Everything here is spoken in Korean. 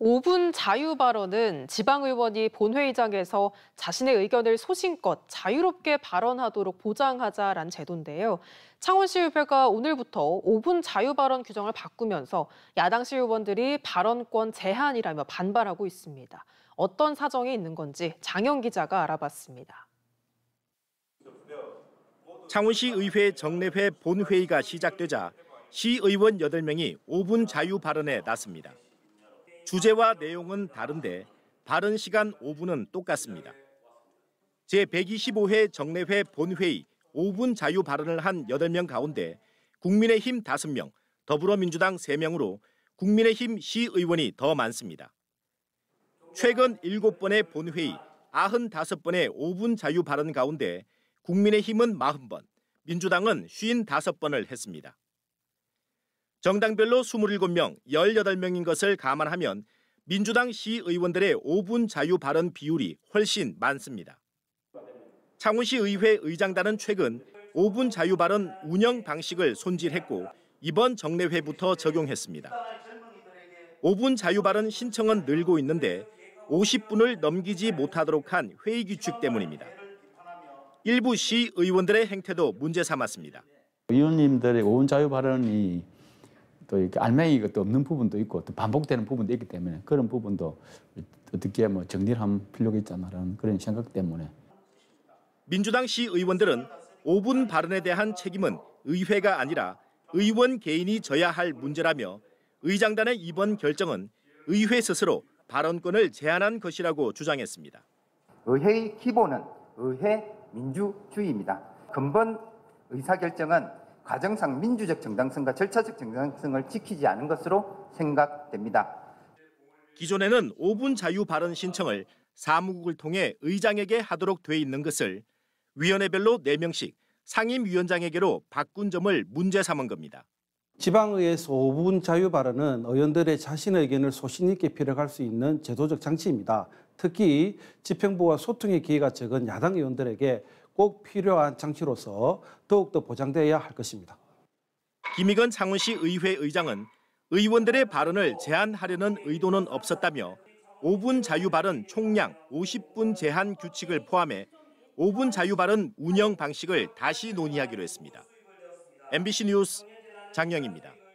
5분 자유 발언은 지방의원이 본회의장에서 자신의 의견을 소신껏 자유롭게 발언하도록 보장하자란 제도인데요. 창원시의회가 오늘부터 5분 자유 발언 규정을 바꾸면서 야당 시의원들이 발언권 제한이라며 반발하고 있습니다. 어떤 사정이 있는 건지 장영 기자가 알아봤습니다. 창원시 의회 정례회 본회의가 시작되자 시의원 8명이 5분 자유 발언에 나섭니다. 주제와 내용은 다른데 발언 시간 5분은 똑같습니다. 제125회 정례회 본회의 5분 자유 발언을 한 8명 가운데 국민의힘 5명, 더불어민주당 3명으로 국민의힘 시의원이 더 많습니다. 최근 7번의 본회의, 95번의 5분 자유 발언 가운데 국민의힘은 40번, 민주당은 55번을 했습니다. 정당별로 27명, 18명인 것을 감안하면 민주당 시의원들의 5분 자유 발언 비율이 훨씬 많습니다. 창원시 의회 의장단은 최근 5분 자유 발언 운영 방식을 손질했고 이번 정례회부터 적용했습니다. 5분 자유 발언 신청은 늘고 있는데 50분을 넘기지 못하도록 한 회의 규칙 때문입니다. 일부 시의원들의 행태도 문제 삼았습니다. 의원님들의 5분 자유 발언이 또 이렇게 알맹이가 또 없는 부분도 있고 또 반복되는 부분도 있기 때문에 그런 부분도 어떻게 정리를 할 필요가 있잖아라는 그런 생각 때문에. 민주당 시의원들은 5분 발언에 대한 책임은 의회가 아니라 의원 개인이 져야 할 문제라며 의장단의 이번 결정은 의회 스스로 발언권을 제한한 것이라고 주장했습니다. 의회의 기본은 의회 민주주의입니다. 근본 의사결정은 과정상 민주적 정당성과 절차적 정당성을 지키지 않은 것으로 생각됩니다. 기존에는 5분 자유 발언 신청을 사무국을 통해 의장에게 하도록 돼 있는 것을 위원회별로 4명씩 상임위원장에게로 바꾼 점을 문제 삼은 겁니다. 지방의회에서 5분 자유 발언은 의원들의 자신의 의견을 소신 있게 표력할 수 있는 제도적 장치입니다. 특히 집행부와 소통의 기회가 적은 야당 의원들에게 꼭 필요한 장치로서 더욱더 보장되어야 할 것입니다. 김익원 창원시 의회 의장은 의원들의 발언을 제한하려는 의도는 없었다며 5분 자유 발언 총량 50분 제한 규칙을 포함해 5분 자유 발언 운영 방식을 다시 논의하기로 했습니다. MBC 뉴스 장영입니다.